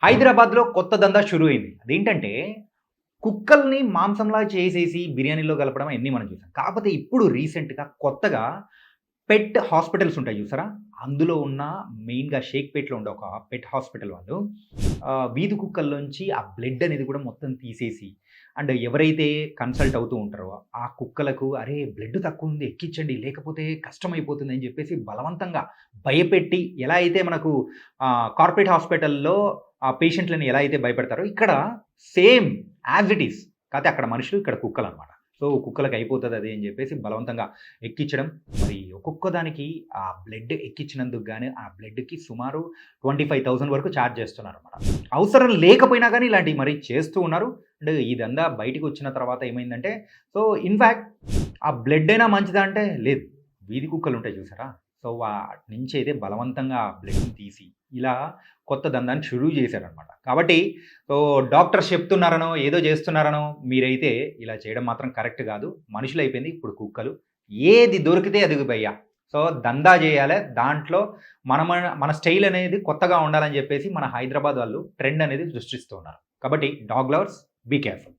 హైదరాబాద్‌లో కొత్త దందా షురు అయింది. అదేంటంటే, కుక్కల్ని మాంసంలా చేసేసి బిర్యానీలో కలపడం అయన్నీ మనం చూసాం. కాకపోతే ఇప్పుడు రీసెంట్‌గా కొత్తగా పెట్ హాస్పిటల్స్ ఉంటాయి చూసారా? అందులో ఉన్న మెయిన్‌గా షేక్‌పేట్‌లో ఉండే ఒక పెట్ హాస్పిటల్ వాళ్ళు వీధి కుక్కల్లోంచి ఆ బ్లడ్ అనేది కూడా మొత్తం తీసేసి అండ్ ఎవరైతే కన్సల్ట్ అవుతూ ఉంటారో ఆ కుక్కలకు "అరే! బ్లడ్ తక్కువుంది ఎక్కించండి లేకపోతే కష్టమైపోతుంది" అని చెప్పేసి బలవంతంగా భయపెట్టి ఎలా అయితే మనకు కార్పొరేట్ హాస్పిటల్‌లో ఆ పేషెంట్‌లని ఎలా అయితే భయపెడతారో ఇక్కడ సేమ్ యాజ్ ఇట్ ఈజ్. కాకపోతే అక్కడ మనుషులు, ఇక్కడ కుక్కలనమాట. సో, కుక్కలకి అయిపోతదది అని జెప్పేసి బలవంతంగా ఎక్కిచ్చడం. మరి ఒక్కొక్క దానికి ఆ బ్లడ్ ఎక్కిచ్చినందుకు గాని, ఆ బ్లడ్‌కి సుమారు 25,000 వరకు చార్జ్ చేస్తున్నారనమాట. అవసరం లేకపోయినా గాని ఇలాంటివి మరి చేస్తూ ఉన్నారు. అండ్ ఈ దందా బయటికొచ్చిన తర్వాత ఏమైందంటే, సో, ఇన్‌ఫాక్ట్ ఆ బ్లడ్ అయినా మంచిదా అంటే లేదు. వీధి కుక్కలుంటాయి చూసారా? సో, వాటినుంచయితే బలవంతంగా ఆ బ్లడ్‌ని తీసి, ఇలా కొత్త దందాన్ని షురూ చేశారనమాట. కాబట్టి సో, డాక్టర్స్ చెప్తున్నారనో, ఏదో చేస్తున్నారనో మీరైతే ఇలా చేయడం మాత్రం కరెక్ట్ గాదు. మనుషులైపోయింది ఇప్పుడు కుక్కలు. ఏది దొరికితే అది భయ్యా. సో, దందా జేయాలే. దాంట్లో మన స్టైల్ అనేది కొత్తగా ఉండాలని జెప్పేసి మన హైదరాబాద్ వాళ్ళు ట్రెండ్ అనేది సృష్టిస్తూ ఉన్నారు. కాబట్టి డాగ్ లవర్స్ బీ కేర్‌ఫుల్.